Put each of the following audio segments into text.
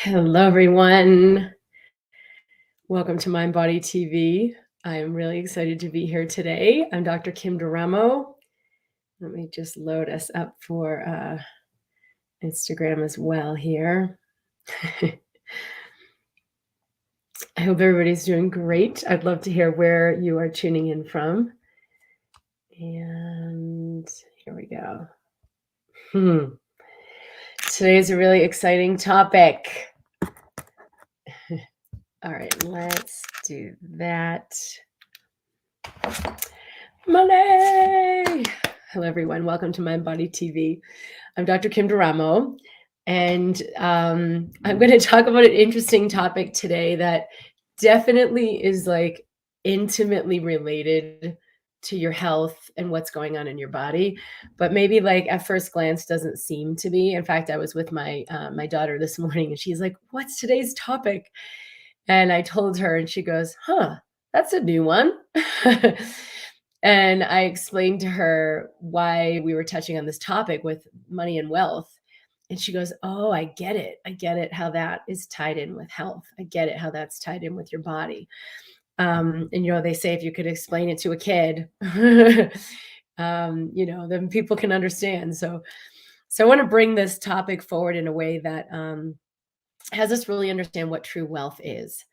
Hello, everyone. Welcome to MindBody TV. I am really excited to be here today. I'm Dr. Kim Duramo. Let me just load us up for Instagram as well here. I hope everybody's doing great. I'd love to hear where you are tuning in from. And here we go. Today is a really exciting topic. All right, let's do that. Money! Hello, everyone. Welcome to MindBody TV. I'm Dr. Kim Duramo, and I'm going to talk about an interesting topic today that definitely is like intimately related to your health and what's going on in your body, but maybe like at first glance doesn't seem to be. In fact, I was with my daughter this morning, and she's like, "What's today's topic?" And I told her, and she goes, "Huh, that's a new one." And I explained to her why we were touching on this topic with money and wealth. And she goes, "Oh, I get it. I get it how that is tied in with health. I get it how that's tied in with your body." And they say if you could explain it to a kid, then people can understand. So I want to bring this topic forward in a way that has us really understand what true wealth is.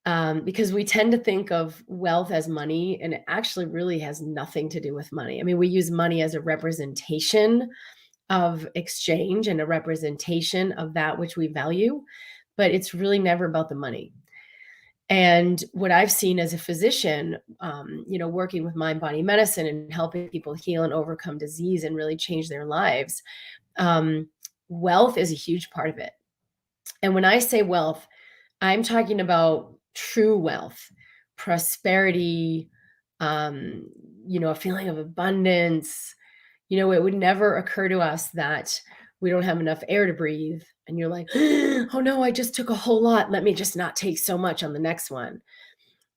Because we tend to think of wealth as money, and it actually really has nothing to do with money. I mean, we use money as a representation of exchange and a representation of that which we value, but it's really never about the money. And what I've seen as a physician, working with mind body medicine and helping people heal and overcome disease and really change their lives, wealth is a huge part of it. And when I say wealth, I'm talking about true wealth, prosperity, a feeling of abundance. It would never occur to us that we don't have enough air to breathe. And you're like, "Oh no, I just took a whole lot. Let me just not take so much on the next one."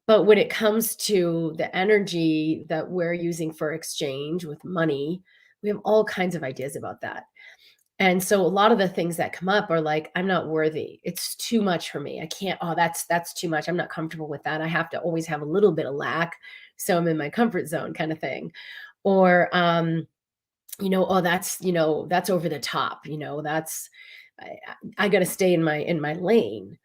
But when it comes to the energy that we're using for exchange with money, we have all kinds of ideas about that. And so a lot of the things that come up are like, "I'm not worthy. It's too much for me. I can't. Oh, that's too much. I'm not comfortable with that. I have to always have a little bit of lack, so I'm in my comfort zone," kind of thing. Or "Oh, that's over the top. That's I, I got to stay in my lane."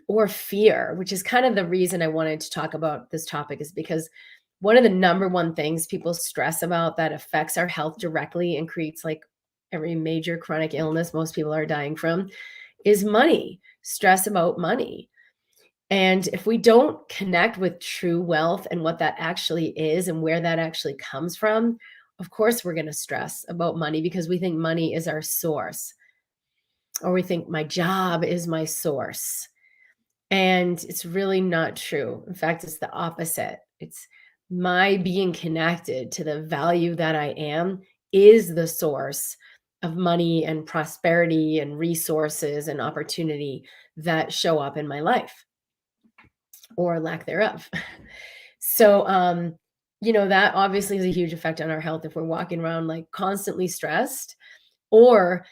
Or fear, which is kind of the reason I wanted to talk about this topic, is because one of the number one things people stress about that affects our health directly and creates like every major chronic illness most people are dying from is money, stress about money. And if we don't connect with true wealth and what that actually is and where that actually comes from, of course, we're going to stress about money because we think money is our source, or we think my job is my source. And it's really not true. In fact, it's the opposite. It's my being connected to the value that I am is the source of money and prosperity and resources and opportunity that show up in my life, or lack thereof. So, that obviously has a huge effect on our health if we're walking around like constantly stressed, or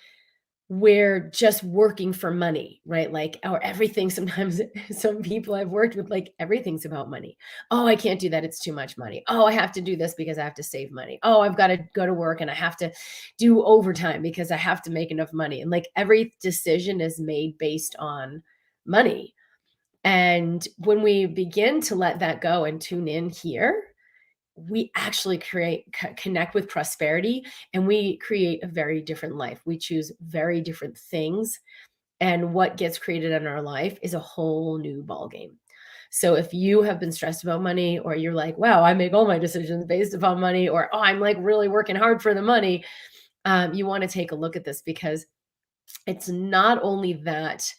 we're just working for money, right? Like, or everything. Sometimes some people I've worked with, like everything's about money. "Oh, I can't do that. It's too much money. Oh, I have to do this because I have to save money. Oh, I've got to go to work and I have to do overtime because I have to make enough money." And like every decision is made based on money. And when we begin to let that go and tune in here, we actually connect with prosperity, and we create a very different life. We choose very different things, and what gets created in our life is a whole new ballgame. So if you have been stressed about money, or you're like, "Wow, I make all my decisions based upon money," or, "Oh, I'm like really working hard for the money," you want to take a look at this, because it's not only that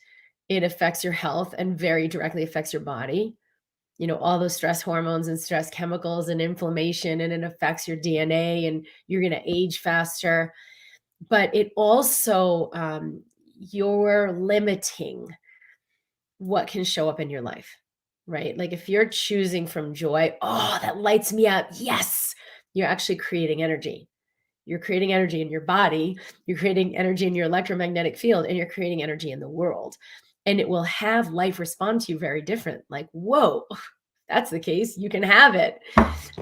it affects your health and very directly affects your body, all those stress hormones and stress chemicals and inflammation, and it affects your DNA and you're going to age faster. But it also, you're limiting what can show up in your life, right? Like if you're choosing from joy, "Oh, that lights me up. Yes." You're actually creating energy. You're creating energy in your body, you're creating energy in your electromagnetic field, and you're creating energy in the world. And it will have life respond to you very different. Like, whoa, that's the case. You can have it.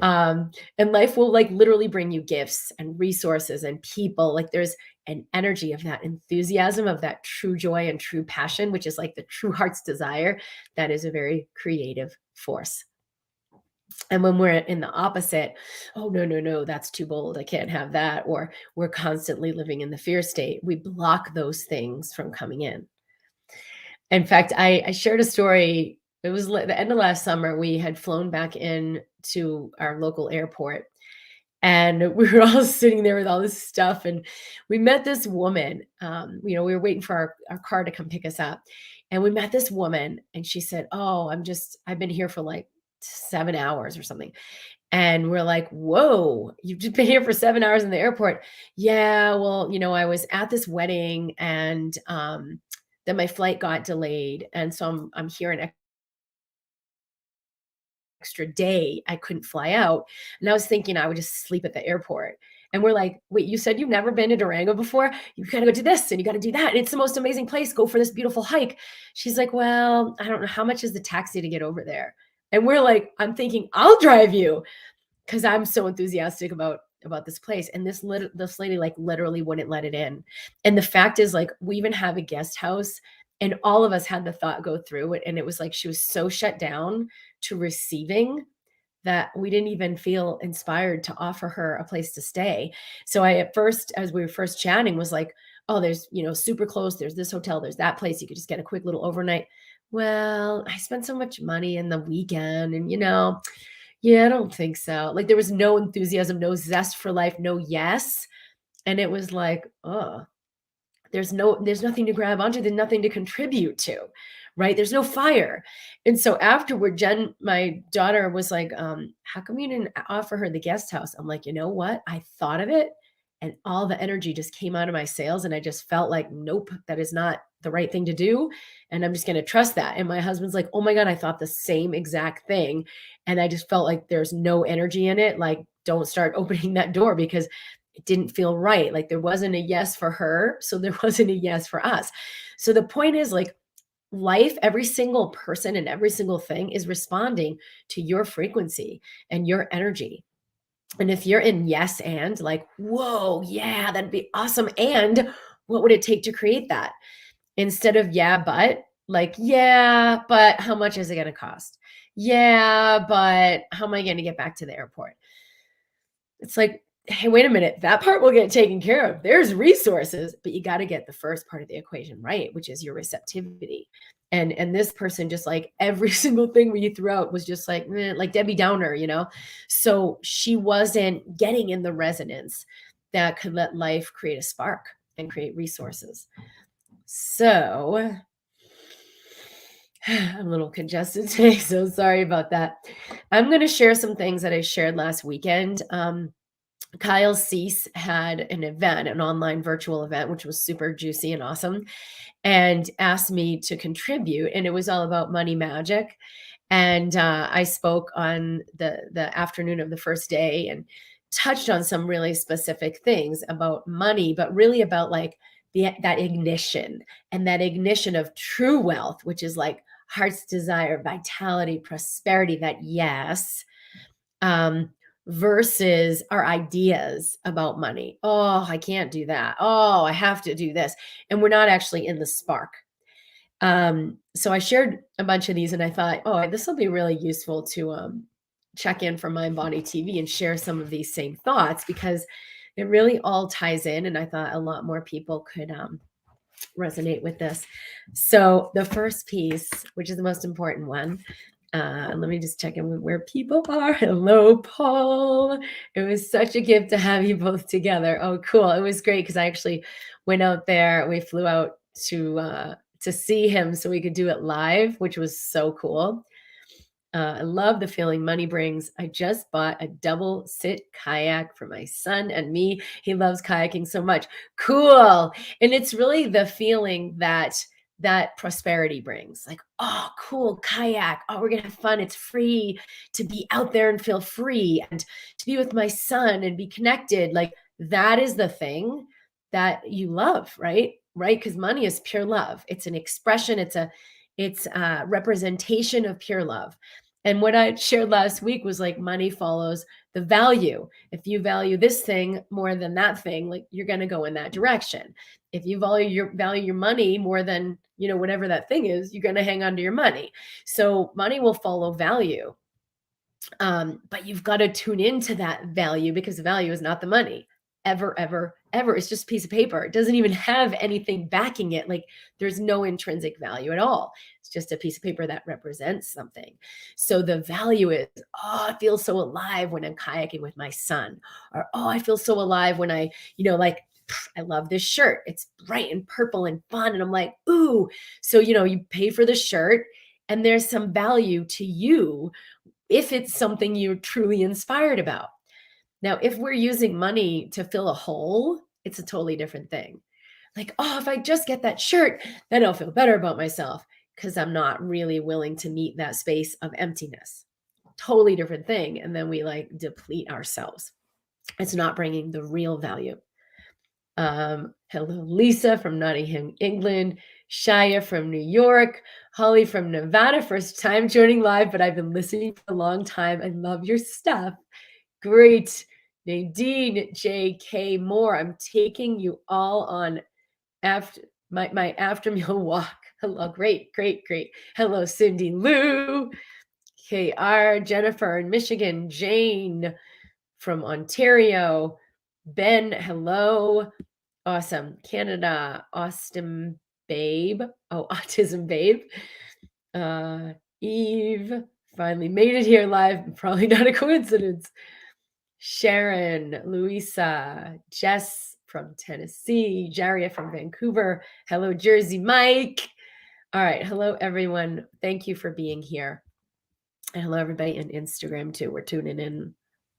And life will like literally bring you gifts and resources and people. Like there's an energy of that enthusiasm, of that true joy and true passion, which is like the true heart's desire. That is a very creative force. And when we're in the opposite, oh, no, no, no, that's too bold. I can't have that. Or we're constantly living in the fear state. We block those things from coming in. In fact, I shared a story. It was the end of last summer. We had flown back in to our local airport, and we were all sitting there with all this stuff. And we met this woman. We were waiting for our car to come pick us up. And we met this woman, and she said, "Oh, I've been here for like 7 hours or something." And we're like, "Whoa, you've just been here for 7 hours in the airport." Yeah, well, I was at this wedding, and then my flight got delayed. And so I'm here an extra day. I couldn't fly out. And I was thinking I would just sleep at the airport. And we're like, "Wait, you said you've never been to Durango before? You got to go do this and you got to do that. And it's the most amazing place. Go for this beautiful hike." She's like, "Well, I don't know. How much is the taxi to get over there?" And we're like, I'm thinking, "I'll drive you," because I'm so enthusiastic about this place. And this lady like literally wouldn't let it in. And the fact is, like, we even have a guest house, and all of us had the thought go through it. And it was like she was so shut down to receiving that we didn't even feel inspired to offer her a place to stay. So I, at first, as we were first chatting, was like, "Oh, there's, super close. There's this hotel, there's that place. You could just get a quick little overnight." Well, I spent so much money in the weekend, and yeah, I don't think so. Like there was no enthusiasm, no zest for life, no yes. And it was like, oh, there's nothing to grab onto, there's nothing to contribute to, right? There's no fire. And so afterward, Jen, my daughter, was like, "How come you didn't offer her the guest house?" I'm like, "You know what? I thought of it, and all the energy just came out of my sails, and I just felt like, nope, that is not the right thing to do. And I'm just going to trust that." And my husband's like, "Oh my God, I thought the same exact thing. And I just felt like there's no energy in it. Like, don't start opening that door, because it didn't feel right. Like there wasn't a yes for her. So there wasn't a yes for us." So the point is, like, life, every single person and every single thing is responding to your frequency and your energy. And if you're in yes and, like, whoa, yeah, that'd be awesome. And what would it take to create that? Instead of yeah, but, like, yeah, but how much is it going to cost? Yeah, but how am I going to get back to the airport? It's like, hey, wait a minute, that part will get taken care of. There's resources, but you got to get the first part of the equation right, which is your receptivity. And this person, just like every single thing we threw out, was just like, like Debbie Downer. So she wasn't getting in the resonance that could let life create a spark and create resources. So I'm a little congested today, so sorry about that. I'm going to share some things that I shared last weekend. Kyle Cease had an event, an online virtual event, which was super juicy and awesome, and asked me to contribute. And it was all about money magic. And I spoke on the afternoon of the first day and touched on some really specific things about money, but really about like that ignition, and that ignition of true wealth, which is like heart's desire, vitality, prosperity, that yes. Um, versus our ideas about money. Oh, I can't do that. Oh, I have to do this. And we're not actually in the spark. So I shared a bunch of these, and I thought, oh, this will be really useful to check in from MindBody TV and share some of these same thoughts, because it really all ties in. And I thought a lot more people could resonate with this. So the first piece, which is the most important one, let me just check in with where people are. Hello, Paul. It was such a gift to have you both together. Oh, cool. It was great because I actually went out there. We flew out to see him so we could do it live, which was so cool. I love the feeling money brings. I just bought a double sit kayak for my son and me. He loves kayaking so much. Cool. And it's really the feeling that prosperity brings. Like, oh, cool, kayak. Oh, we're going to have fun. It's free to be out there and feel free, and to be with my son and be connected. Like, That is the thing that you love, right? Right? Because money is pure love. It's an expression, it's a representation of pure love. And what I shared last week was like money follows the value. If you value this thing more than that thing, like you're going to go in that direction. If you value your money more than, whatever that thing is, you're going to hang on to your money. So money will follow value. But you've got to tune into that value, because the value is not the money ever, ever, ever. It's just a piece of paper. It doesn't even have anything backing it. Like there's no intrinsic value at all. It's just a piece of paper that represents something. So the value is, oh, I feel so alive when I'm kayaking with my son, or, oh, I feel so alive when like, I love this shirt. It's bright and purple and fun. And I'm like, ooh. So, you pay for the shirt and there's some value to you if it's something you're truly inspired about. Now, if we're using money to fill a hole, it's a totally different thing. Like, oh, if I just get that shirt, then I'll feel better about myself, because I'm not really willing to meet that space of emptiness. Totally different thing. And then we like deplete ourselves. It's not bringing the real value. Hello, Lisa from Nottingham, England. Shaya from New York. Holly from Nevada. First time joining live, but I've been listening for a long time. I love your stuff. Great. Nadine J.K. Moore. I'm taking you all on after my after meal walk. Hello. Great. Hello, Cindy Lou. KR. Jennifer in Michigan. Jane from Ontario. Ben. Hello. Awesome. Canada, Austin Babe. Oh, Autism Babe. Eve finally made it here live. Probably not a coincidence. Sharon, Louisa, Jess from Tennessee, Jaria from Vancouver. Hello, Jersey Mike. All right. Hello, everyone. Thank you for being here. And hello, everybody on Instagram, too. We're tuning in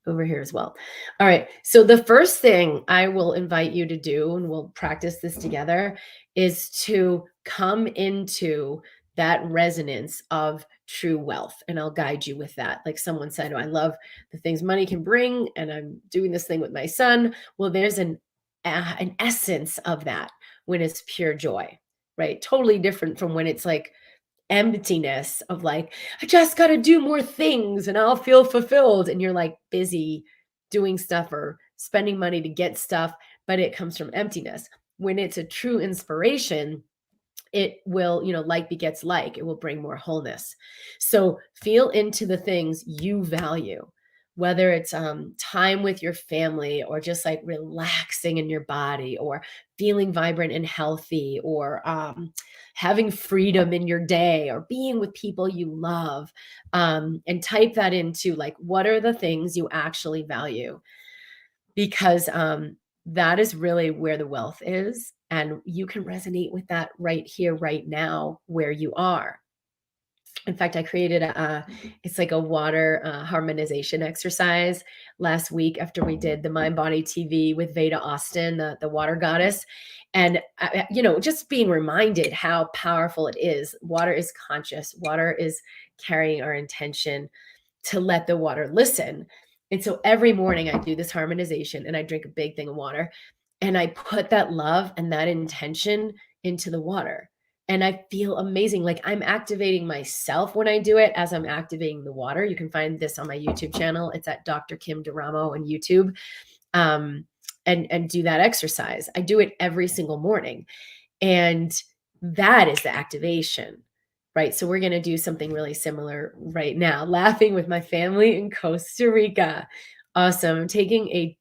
over here as well. All right. So the first thing I will invite you to do, and we'll practice this together, is to come into that resonance of true wealth. And I'll guide you with that. Like someone said, oh, I love the things money can bring, and I'm doing this thing with my son. Well, there's an essence of that when it's pure joy, right? Totally different from when it's like emptiness of like, I just got to do more things and I'll feel fulfilled. And you're like busy doing stuff or spending money to get stuff, but it comes from emptiness. When it's a true inspiration, it will, like begets like, it will bring more wholeness. So feel into the things you value, whether it's time with your family, or just like relaxing in your body, or feeling vibrant and healthy, or having freedom in your day, or being with people you love, and type that into like, what are the things you actually value? Because that is really where the wealth is. And you can resonate with that right here, right now, where you are. In fact, I created it's like a water harmonization exercise last week after we did the MindBody TV with Veda Austin, the water goddess. And, just being reminded how powerful it is. Water is conscious. Water is carrying our intention to let the water listen. And so every morning I do this harmonization and I drink a big thing of water, and I put that love and that intention into the water. And I feel amazing. Like I'm activating myself when I do it as I'm activating the water. You can find this on my YouTube channel. It's at Dr. Kim Duramo on YouTube. And do that exercise. I do it every single morning. And that is the activation, right? So we're going to do something really similar right now. Laughing with my family in Costa Rica. Awesome. I'm taking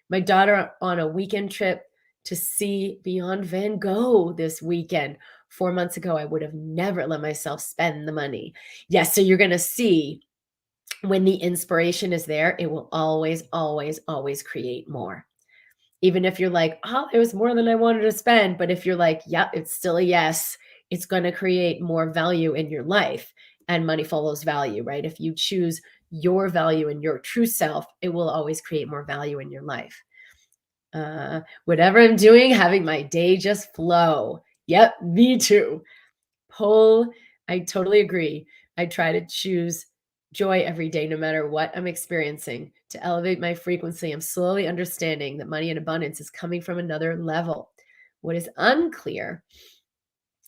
my daughter on a weekend trip to see Beyond Van Gogh this weekend. 4 months ago, I would have never let myself spend the money. Yes. So you're going to see when the inspiration is there, it will always, always, always create more. Even if you're like, oh, it was more than I wanted to spend. But if you're like, yep, it's still a yes, it's going to create more value in your life, and money follows value, right? If you choose your value and your true self, it will always create more value in your life. Whatever I'm doing, having my day just flow. Yep, me too. I totally agree. I try to choose joy every day, no matter what I'm experiencing. To elevate my frequency, I'm slowly understanding that money and abundance is coming from another level. What is unclear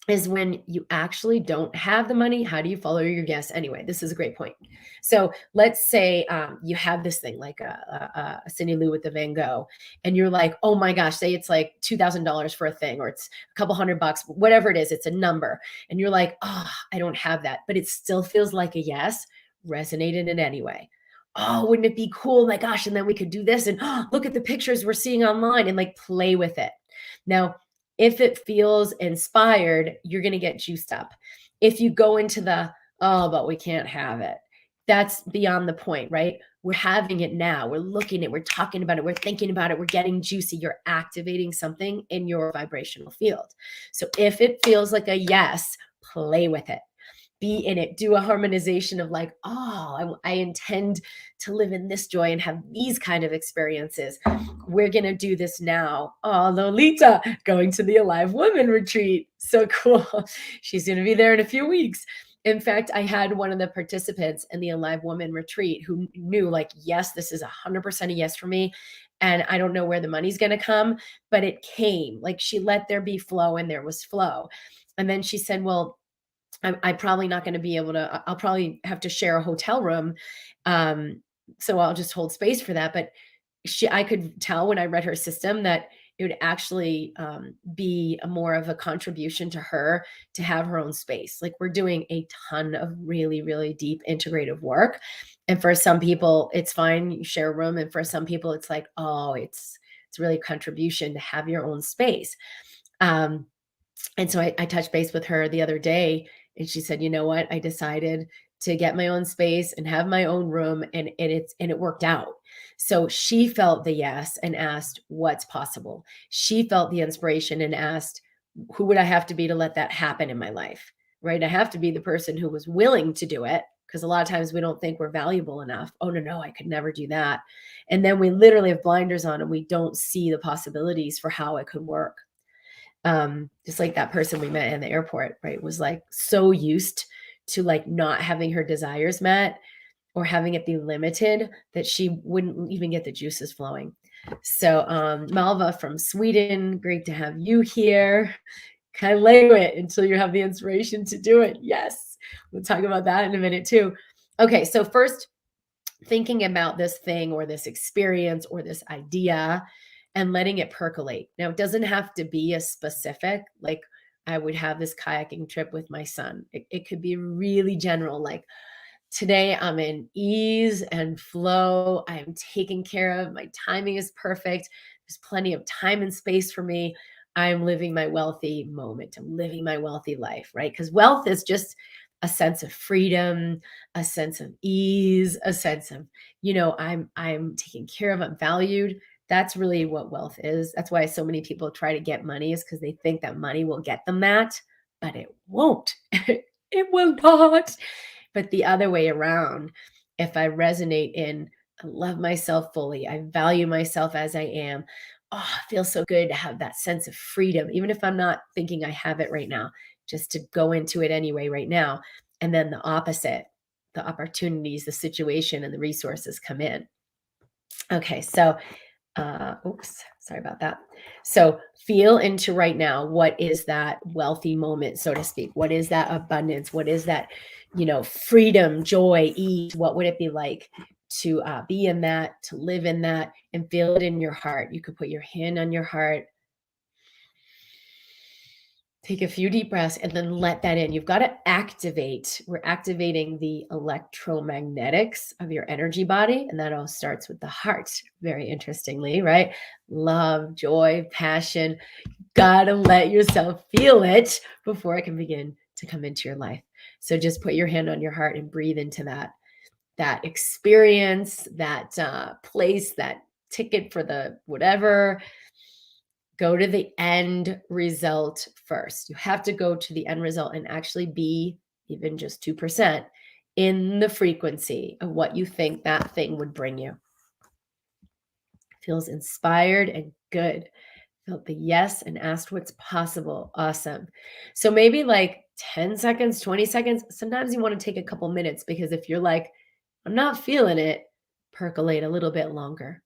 is when you actually don't have the money, how do you follow your yes? Anyway, this is a great point. So let's say you have this thing like a Cindy Lou with the Van Gogh, and you're like, oh my gosh, say it's like $2,000 for a thing, or it's a couple $100, whatever it is, it's a number. And you're like, oh, I don't have that, but it still feels like a yes, resonated in any way. Oh, wouldn't it be cool? My gosh, and then we could do this, and oh, look at the pictures we're seeing online, and like play with it. Now, if it feels inspired, you're going to get juiced up. If you go into the, oh, but we can't have it, that's beyond the point, right? We're having it now. We're looking at it. We're talking about it. We're thinking about it. We're getting juicy. You're activating something in your vibrational field. So if it feels like a yes, play with it. Be in it. Do a harmonization of like, oh, I intend to live in this joy and have these kind of experiences. We're going to do this now. Oh, Lolita going to the Alive Woman retreat. So cool. She's going to be there in a few weeks. In fact, I had one of the participants in the Alive Woman retreat who knew like, yes, this is 100% a yes for me. And I don't know where the money's going to come, but it came. Like she let there be flow and there was flow. And then she said, well, I'm probably not going to be able to, I'll probably have to share a hotel room. Um, so I'll just hold space for that. But I could tell when I read her system that it would actually be a more of a contribution to her to have her own space. Like we're doing a ton of really, really deep integrative work. And for some people, it's fine, you share a room. And for some people, it's like, oh, it's really a contribution to have your own space. And so I touched base with her the other day, and she said, you know what? I decided to get my own space and have my own room, and it worked out. So she felt the yes and asked what's possible. She felt the inspiration and asked, who would I have to be to let that happen in my life? Right? I have to be the person who was willing to do it, because a lot of times we don't think we're valuable enough. Oh no, I could never do that. And then we literally have blinders on and we don't see the possibilities for how it could work. Just like that person we met in the airport, right, was like so used to like not having her desires met or having it be limited that she wouldn't even get the juices flowing. So Malva from Sweden, great to have you here. Kind of lay it until you have the inspiration to do it. Yes, we'll talk about that in a minute too. Okay, so first, thinking about this thing or this experience or this idea and letting it percolate. Now, it doesn't have to be a specific, like I would have this kayaking trip with my son. It could be really general, like today I'm in ease and flow. I'm taken care of. My timing is perfect. There's plenty of time and space for me. I'm living my wealthy moment. I'm living my wealthy life, right? Because wealth is just a sense of freedom, a sense of ease, a sense of, I'm taken care of, I'm valued. That's really what wealth is. That's why so many people try to get money, is because they think that money will get them that, but it won't. It will not. But the other way around, if I resonate in, I love myself fully, I value myself as I am. Oh, it feels so good to have that sense of freedom, even if I'm not thinking I have it right now, just to go into it anyway right now. And then the opposite, the opportunities, the situation, and the resources come in. Okay, so oops, sorry about that. So feel into right now, what is that wealthy moment, so to speak? What is that abundance? What is that, freedom, joy, ease? What would it be like to be in that, to live in that, and feel it in your heart? You could put your hand on your heart. Take a few deep breaths and then let that in. You've got to activate. We're activating the electromagnetics of your energy body. And that all starts with the heart, very interestingly, right? Love, joy, passion. Gotta let yourself feel it before it can begin to come into your life. So just put your hand on your heart and breathe into that experience, that place, that ticket for the whatever. Go to the end result first. You have to go to the end result and actually be even just 2% in the frequency of what you think that thing would bring you. Feels inspired and good. Felt the yes and asked what's possible. Awesome. So maybe like 10 seconds, 20 seconds. Sometimes you want to take a couple minutes, because if you're like, I'm not feeling it. Percolate a little bit longer.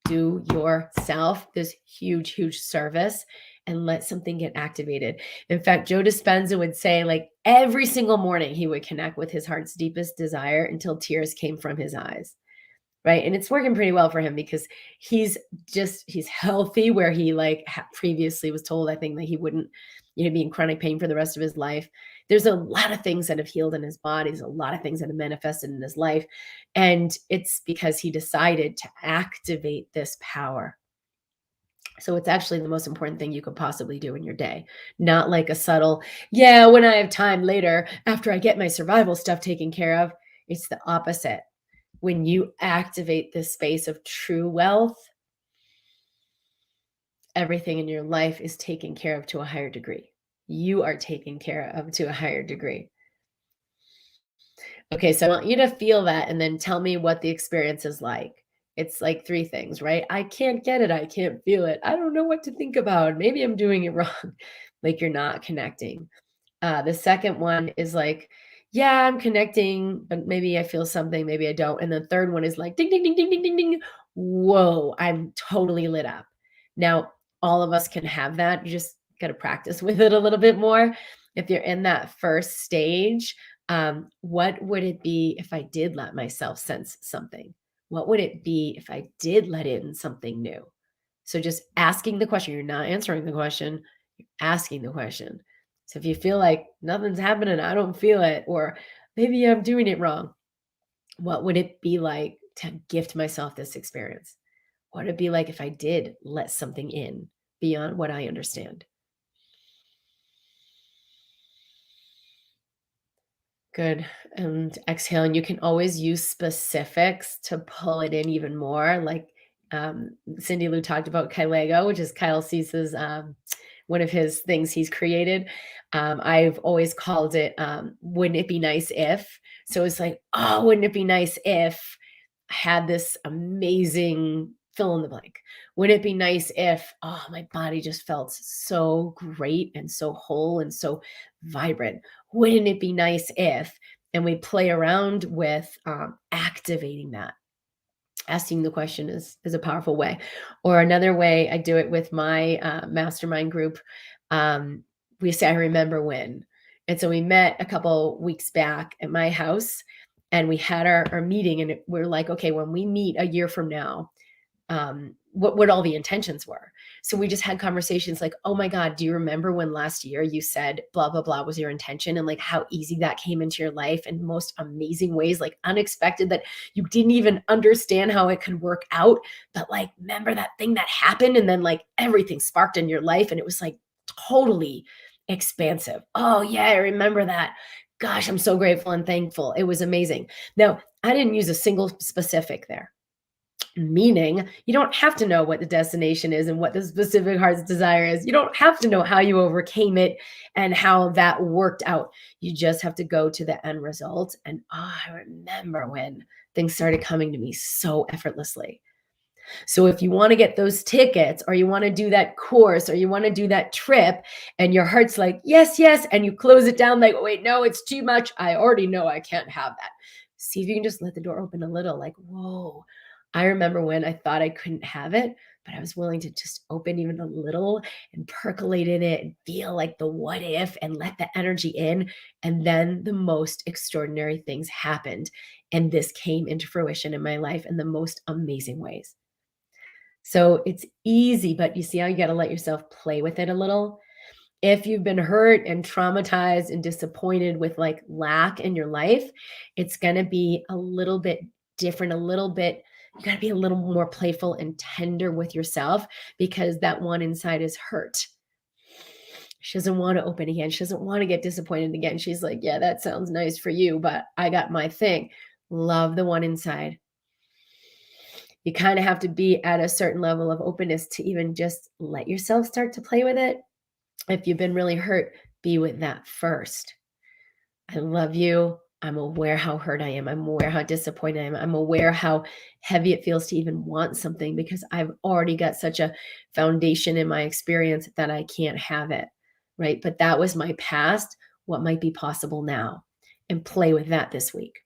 Do yourself this huge, huge service and let something get activated. In fact, Joe Dispenza would say, like, every single morning he would connect with his heart's deepest desire until tears came from his eyes. Right. And it's working pretty well for him because he's healthy where he like previously was told, I think, that he wouldn't, be in chronic pain for the rest of his life. There's a lot of things that have healed in his body. There's a lot of things that have manifested in his life. And it's because he decided to activate this power. So it's actually the most important thing you could possibly do in your day. Not like a subtle, yeah, when I have time later, after I get my survival stuff taken care of. It's the opposite. When you activate this space of true wealth, everything in your life is taken care of to a higher degree. You are taken care of to a higher degree. Okay, so I want you to feel that and then tell me what the experience is like. It's like three things, right? I can't get it. I can't feel it. I don't know what to think about. Maybe I'm doing it wrong. Like you're not connecting. The second one is like, yeah, I'm connecting, but maybe I feel something, maybe I don't. And the third one is like, ding, ding, ding, ding, ding, ding, ding. Whoa, I'm totally lit up. Now, all of us can have that. You just got to practice with it a little bit more. If you're in that first stage, what would it be if I did let myself sense something? What would it be if I did let in something new? So just asking the question, you're not answering the question, you're asking the question. So if you feel like nothing's happening, I don't feel it, or maybe I'm doing it wrong, what would it be like to gift myself this experience? What would it be like if I did let something in beyond what I understand? Good. And exhale. And you can always use specifics to pull it in even more. Like Cindy Lou talked about Kylego, which is Kyle Cease's one of his things he's created. I've always called it wouldn't it be nice if? So it's like, oh, wouldn't it be nice if I had this amazing fill in the blank? Wouldn't it be nice if, oh, my body just felt so great and so whole and so vibrant? Wouldn't it be nice if? And we play around with activating that. Asking the question is a powerful way. Or another way I do it with my mastermind group. We say, I remember when. And so we met a couple weeks back at my house and we had our meeting and we're like, okay, when we meet a year from now, what all the intentions were. So we just had conversations like, oh my God, do you remember when last year you said blah, blah, blah was your intention, and like how easy that came into your life in the most amazing ways, like unexpected, that you didn't even understand how it could work out. But like, remember that thing that happened and then like everything sparked in your life and it was like totally expansive. Oh yeah, I remember that. Gosh, I'm so grateful and thankful. It was amazing. Now, I didn't use a single specific there. Meaning, you don't have to know what the destination is and what the specific heart's desire is. You don't have to know how you overcame it and how that worked out. You just have to go to the end result. And oh, I remember when things started coming to me so effortlessly. So if you want to get those tickets or you want to do that course or you want to do that trip and your heart's like, yes, yes, and you close it down like, wait, no, it's too much. I already know I can't have that. See if you can just let the door open a little, like, whoa, I remember when I thought I couldn't have it, but I was willing to just open even a little and percolate in it and feel like the what if and let the energy in. And then the most extraordinary things happened. And this came into fruition in my life in the most amazing ways. So it's easy, but you see how you got to let yourself play with it a little. If you've been hurt and traumatized and disappointed with like lack in your life, it's going to be a little bit different, a little bit. You got to be a little more playful and tender with yourself because that one inside is hurt. She doesn't want to open again. She doesn't want to get disappointed again. She's like, yeah, that sounds nice for you, but I got my thing. Love the one inside. You kind of have to be at a certain level of openness to even just let yourself start to play with it. If you've been really hurt, be with that first. I love you. I'm aware how hurt I am. I'm aware how disappointed I am. I'm aware how heavy it feels to even want something because I've already got such a foundation in my experience that I can't have it. Right. But that was my past. What might be possible now? And play with that this week.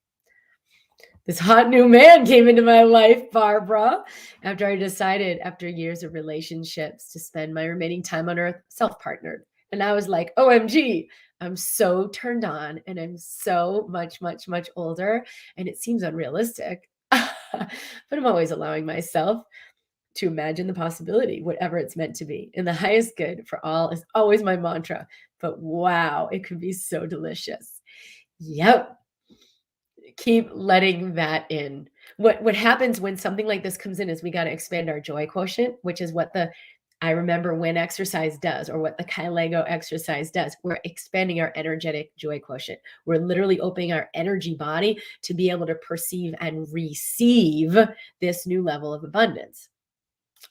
This hot new man came into my life, Barbara, after I decided, after years of relationships, to spend my remaining time on earth self-partnered. And I was like, OMG, I'm so turned on and I'm so much, much, much older. And it seems unrealistic. But I'm always allowing myself to imagine the possibility, whatever it's meant to be. And the highest good for all is always my mantra. But wow, it could be so delicious. Yep. Keep letting that in. What happens when something like this comes in is we got to expand our joy quotient, which is what the I remember when exercise does, or what the Kailego exercise does. We're expanding our energetic joy quotient. We're literally opening our energy body to be able to perceive and receive this new level of abundance.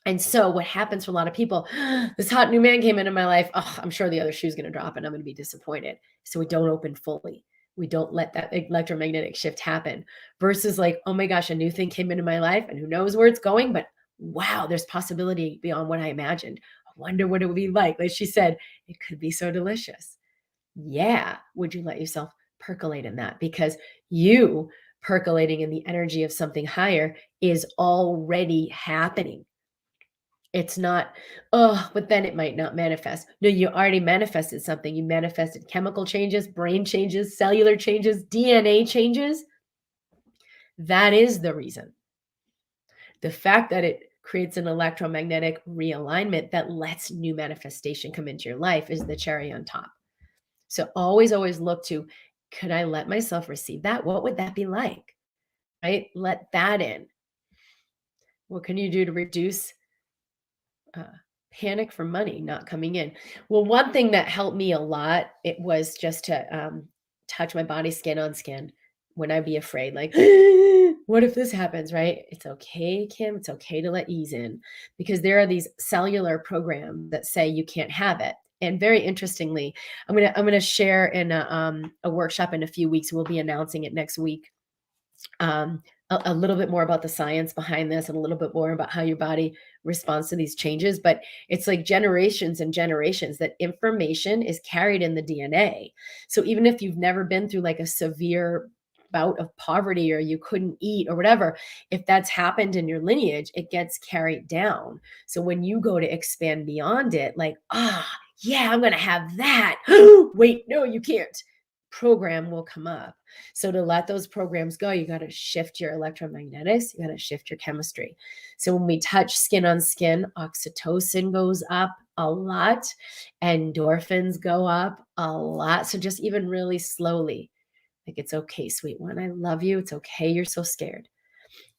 And so what happens for a lot of people, this hot new man came into my life. Oh, I'm sure the other shoe's going to drop and I'm going to be disappointed. So we don't open fully. We don't let that electromagnetic shift happen versus like, oh my gosh, a new thing came into my life and who knows where it's going, but wow, there's possibility beyond what I imagined. I wonder what it would be like. Like she said, it could be so delicious. Yeah. Would you let yourself percolate in that? Because you percolating in the energy of something higher is already happening. It's not, oh, but then it might not manifest. No, you already manifested something. You manifested chemical changes, brain changes, cellular changes, DNA changes. That is the reason. The fact that it creates an electromagnetic realignment that lets new manifestation come into your life is the cherry on top. So always, always look to, could I let myself receive that? What would that be like? Right? Let that in. What can you do to reduce panic for money not coming in? Well, one thing that helped me a lot, it was just to touch my body skin on skin when I'd be afraid, like, what if this happens, right? It's okay, Kim. It's okay to let ease in because there are these cellular programs that say you can't have it. And very interestingly, I'm gonna share in a workshop in a few weeks. We'll be announcing it next week. A little bit more about the science behind this and a little bit more about how your body responds to these changes. But it's like generations and generations that information is carried in the DNA. So even if you've never been through like a severe bout of poverty or you couldn't eat or whatever, if that's happened in your lineage, it gets carried down. So when you go to expand beyond it, like, yeah, I'm going to have that. Wait, no, you can't. Program will come up. So to let those programs go, you got to shift your electromagnetics, you got to shift your chemistry. So when we touch skin on skin, oxytocin goes up a lot, endorphins go up a lot. So just even really slowly, like, it's okay, sweet one. I love you. It's okay. You're so scared.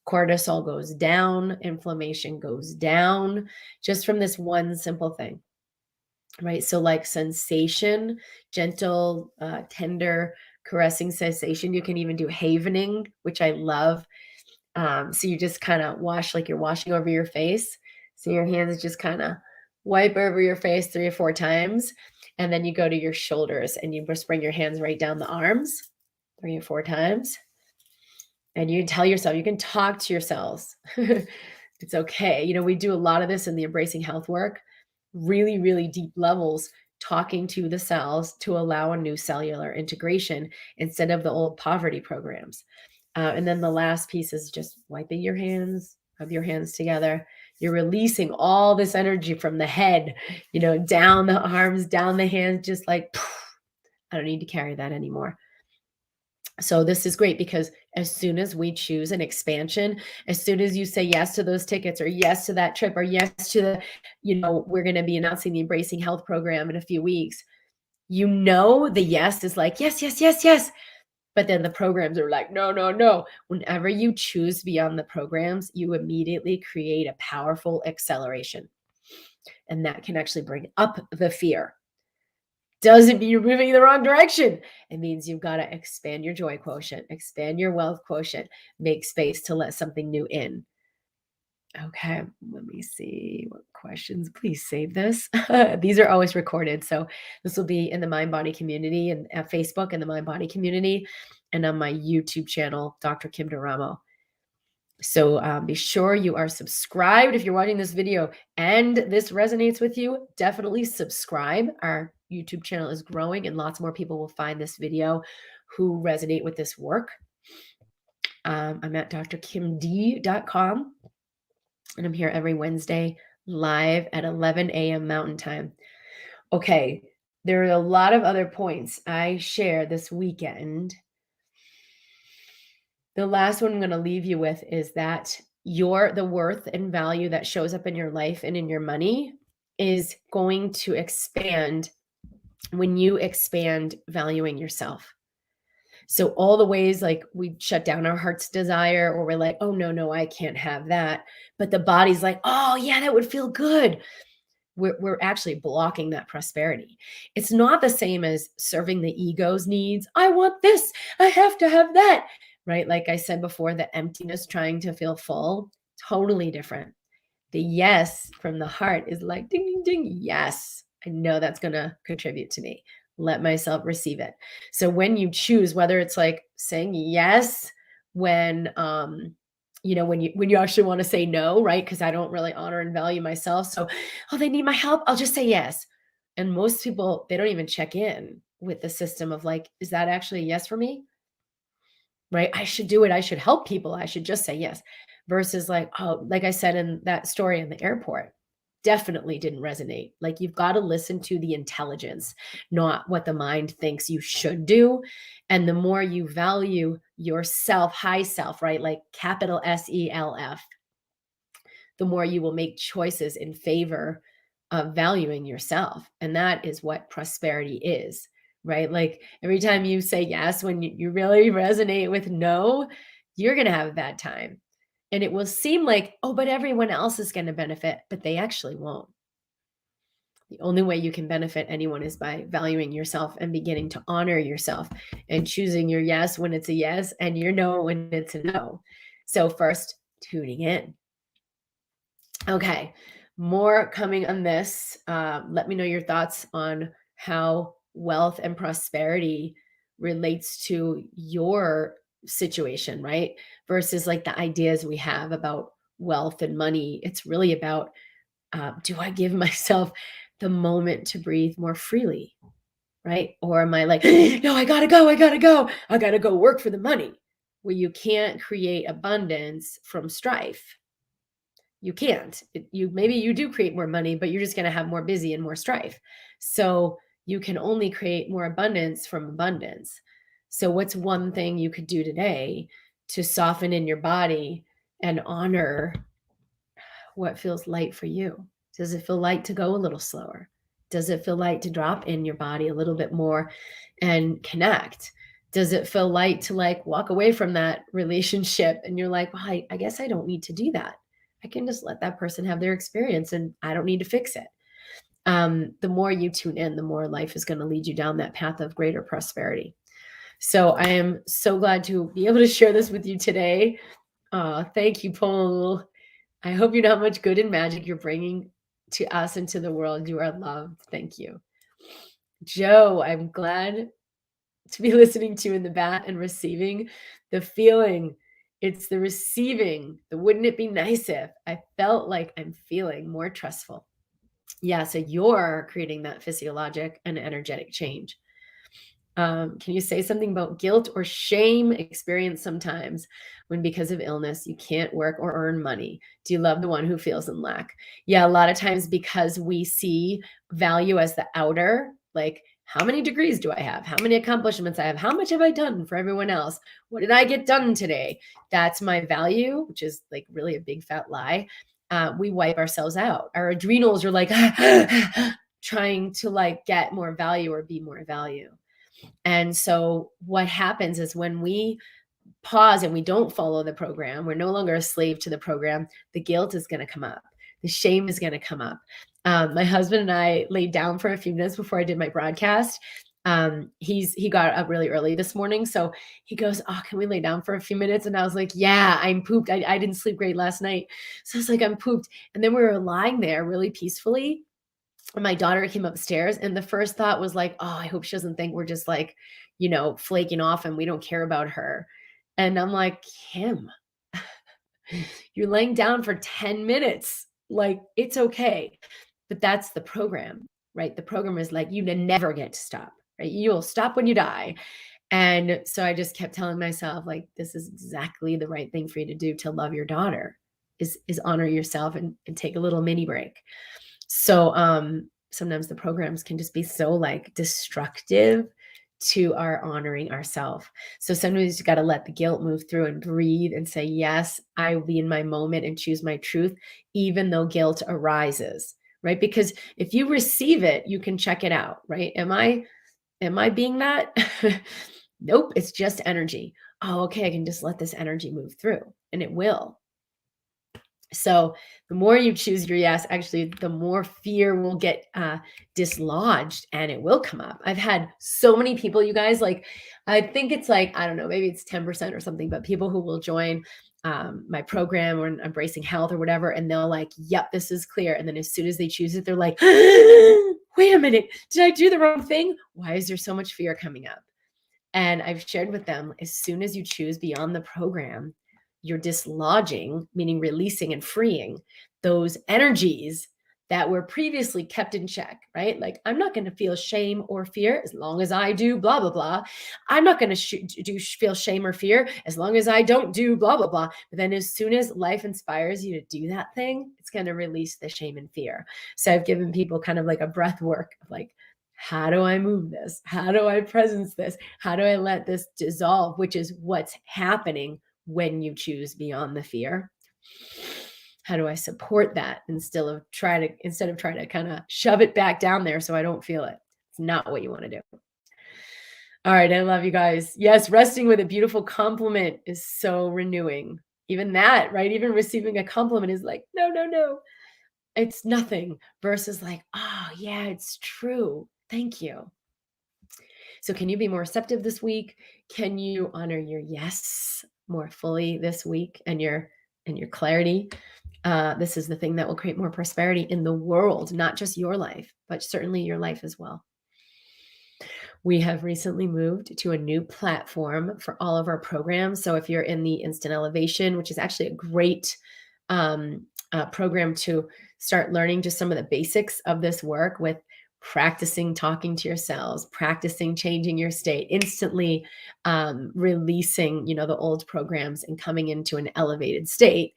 Cortisol goes down, inflammation goes down just from this one simple thing. Right. So like sensation, gentle, tender, caressing sensation. You can even do havening, which I love. So you just kind of wash like you're washing over your face. So your hands just kind of wipe over your face 3 or 4 times. And then you go to your shoulders and you just bring your hands right down the arms 3 or 4 times. And you can tell yourself, you can talk to yourselves. It's okay. You know, we do a lot of this in the embracing health work, really, really deep levels, talking to the cells to allow a new cellular integration instead of the old poverty programs. And then the last piece is just wiping your hands, rub your hands together. You're releasing all this energy from the head, you know, down the arms, down the hands, just like, I don't need to carry that anymore. So this is great because as soon as we choose an expansion, as soon as you say yes to those tickets or yes to that trip or yes to the, you know, we're going to be announcing the Embracing Health program in a few weeks, you know, the yes is like, yes, yes, yes, yes. But then the programs are like, no, no, no. Whenever you choose beyond the programs, you immediately create a powerful acceleration. And that can actually bring up the fear. Doesn't mean you're moving in the wrong direction. It means you've got to expand your joy quotient, expand your wealth quotient, make space to let something new in. Okay, let me see what questions. Please save this. These are always recorded. So this will be in the MindBody community and at Facebook in the MindBody community and on my YouTube channel, Dr. Kim Duramo. So be sure you are subscribed if you're watching this video and this resonates with you. Definitely subscribe. Our YouTube channel is growing and lots more people will find this video who resonate with this work. I'm at drkimd.com, and I'm here every Wednesday live at 11 a.m. Mountain Time. Okay, there are a lot of other points I share this weekend. The last one I'm going to leave you with is that the worth and value that shows up in your life and in your money is going to expand when you expand valuing yourself. So all the ways like we shut down our heart's desire, or we're like, oh no, I can't have that. But the body's like, oh yeah, that would feel good. We're actually blocking that prosperity. It's not the same as serving the ego's needs. I want this. I have to have that. Right? Like I said before, the emptiness trying to feel full, totally different. The yes from the heart is like ding, ding, ding. Yes, I know that's going to contribute to me. Let myself receive it. So when you choose, whether it's like saying yes when, when you actually want to say no, right? Because I don't really honor and value myself. So, oh, they need my help. I'll just say yes. And most people, they don't even check in with the system of like, is that actually a yes for me? Right? I should do it. I should help people. I should just say yes. Versus like, oh, like I said in that story in the airport, definitely didn't resonate. Like you've got to listen to the intelligence, not what the mind thinks you should do. And the more you value yourself, high self, right? Like capital SELF, the more you will make choices in favor of valuing yourself. And that is what prosperity is, right? Like every time you say yes, when you really resonate with no, you're going to have a bad time. And it will seem like, oh, but everyone else is going to benefit, but they actually won't. The only way you can benefit anyone is by valuing yourself and beginning to honor yourself and choosing your yes when it's a yes and your no when it's a no. So, first, tuning in. Okay, more coming on this. Let me know your thoughts on how wealth and prosperity relates to your situation, right? Versus like the ideas we have about wealth and money. It's really about, do I give myself the moment to breathe more freely, right? Or am I like, no, I gotta go, I gotta go work for the money. Well, you can't create abundance from strife. You can't. Maybe you do create more money, but you're just going to have more busy and more strife. So you can only create more abundance from abundance. So what's one thing you could do today to soften in your body and honor what feels light for you? Does it feel light to go a little slower? Does it feel light to drop in your body a little bit more and connect? Does it feel light to like walk away from that relationship and you're like, well, I guess I don't need to do that. I can just let that person have their experience and I don't need to fix it. The more you tune in, the more life is going to lead you down that path of greater prosperity. So I am so glad to be able to share this with you today. Thank you, Paul. I hope you know how much good and magic you're bringing to us and to the world. You are loved. Thank you. Joe, I'm glad to be listening to in the back and receiving the feeling. It's the receiving. The wouldn't it be nice if I felt like I'm feeling more trustful? Yeah, so you're creating that physiologic and energetic change. Can you say something about guilt or shame experienced sometimes when because of illness you can't work or earn money? Do you love the one who feels in lack? Yeah, a lot of times because we see value as the outer, like how many degrees do I have? How many accomplishments I have? How much have I done for everyone else? What did I get done today? That's my value, which is like really a big fat lie. We wipe ourselves out. Our adrenals are like trying to like get more value or be more value. And so what happens is when we pause and we don't follow the program, we're no longer a slave to the program, the guilt is going to come up. The shame is going to come up. My husband and I laid down for a few minutes before I did my broadcast. He got up really early this morning. So he goes, oh, can we lay down for a few minutes? And I was like, yeah, I'm pooped. I didn't sleep great last night. So I was like, I'm pooped. And then we were lying there really peacefully. And my daughter came upstairs and the first thought was like, oh, I hope she doesn't think we're just like, flaking off and we don't care about her. And I'm like, Kim, you're laying down for 10 minutes. Like, it's okay. But that's the program, right? The program is like, you never get to stop, right? You'll stop when you die. And so I just kept telling myself, like, this is exactly the right thing for you to do to love your daughter is honor yourself and take a little mini break. So sometimes the programs can just be so like destructive to our honoring ourselves. So sometimes you got to let the guilt move through and breathe and say, yes, I will be in my moment and choose my truth, even though guilt arises, right? Because if you receive it, you can check it out, right? Am I being that? Nope, it's just energy. Oh, okay, I can just let this energy move through, and it will. So the more you choose your yes, actually, the more fear will get dislodged and it will come up. I've had so many people, you guys, like, I think it's like, I don't know, maybe it's 10% or something, but people who will join my program or Embracing Health or whatever, and they'll like, yep, this is clear. And then as soon as they choose it, they're like, wait a minute, did I do the wrong thing? Why is there so much fear coming up? And I've shared with them, as soon as you choose beyond the program, you're dislodging, meaning releasing and freeing those energies that were previously kept in check, right? Like, I'm not going to feel shame or fear as long as I do blah, blah, blah. I'm not going to feel shame or fear as long as I don't do blah, blah, blah. But then as soon as life inspires you to do that thing, it's going to release the shame and fear. So I've given people kind of like a breath work of like, how do I move this? How do I presence this? How do I let this dissolve? Which is what's happening when you choose beyond the fear. How do I support that instead of trying to kind of shove it back down there so I don't feel it? It's not what you want to do. All right, I love you guys. Yes, resting with a beautiful compliment is so renewing. Even that, right? Even receiving a compliment is like, no, no, no. It's nothing versus like, oh, yeah, it's true. Thank you. So can you be more receptive this week? Can you honor your yes more fully this week and your clarity? This is the thing that will create more prosperity in the world, not just your life, but certainly your life as well. We have recently moved to a new platform for all of our programs. So if you're in the Instant Elevation, which is actually a great program to start learning just some of the basics of this work with practicing talking to yourselves, practicing changing your state, instantly releasing, the old programs and coming into an elevated state.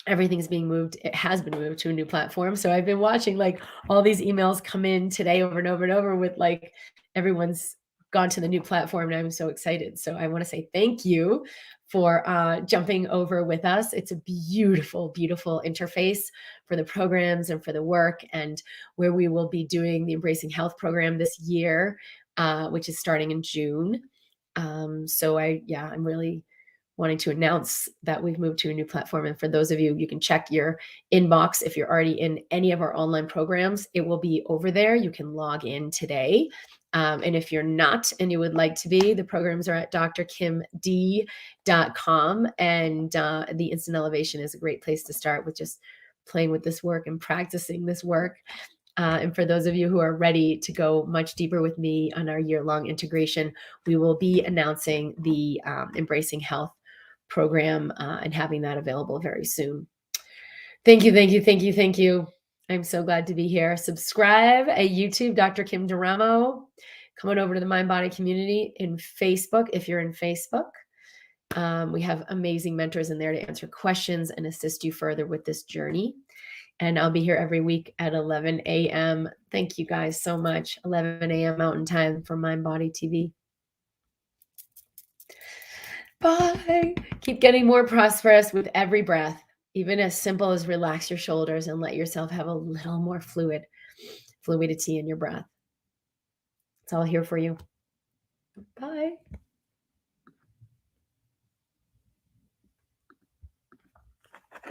Everything's being moved. It has been moved to a new platform. So I've been watching like all these emails come in today over and over and over with like everyone's gone to the new platform and I'm so excited. So I want to say thank you for jumping over with us. It's a beautiful, beautiful interface for the programs and for the work, and where we will be doing the Embracing Health program this year, which is starting in June. I'm really wanting to announce that we've moved to a new platform. And for those of you, you can check your inbox. If you're already in any of our online programs, it will be over there. You can log in today. And if you're not and you would like to be, the programs are at drkimd.com. And the Instant Elevation is a great place to start with just playing with this work and practicing this work. And for those of you who are ready to go much deeper with me on our year-long integration, we will be announcing the Embracing Health program and having that available very soon. Thank you, thank you, thank you, thank you. I'm so glad to be here. Subscribe at YouTube, Dr. Kim Duramo. Come on over to the MindBody community in Facebook if you're in Facebook. We have amazing mentors in there to answer questions and assist you further with this journey. And I'll be here every week at 11 a.m. Thank you guys so much. 11 a.m. Mountain Time for MindBody TV. Bye. Keep getting more prosperous with every breath, even as simple as relax your shoulders and let yourself have a little more fluidity in your breath. It's all here for you. Bye.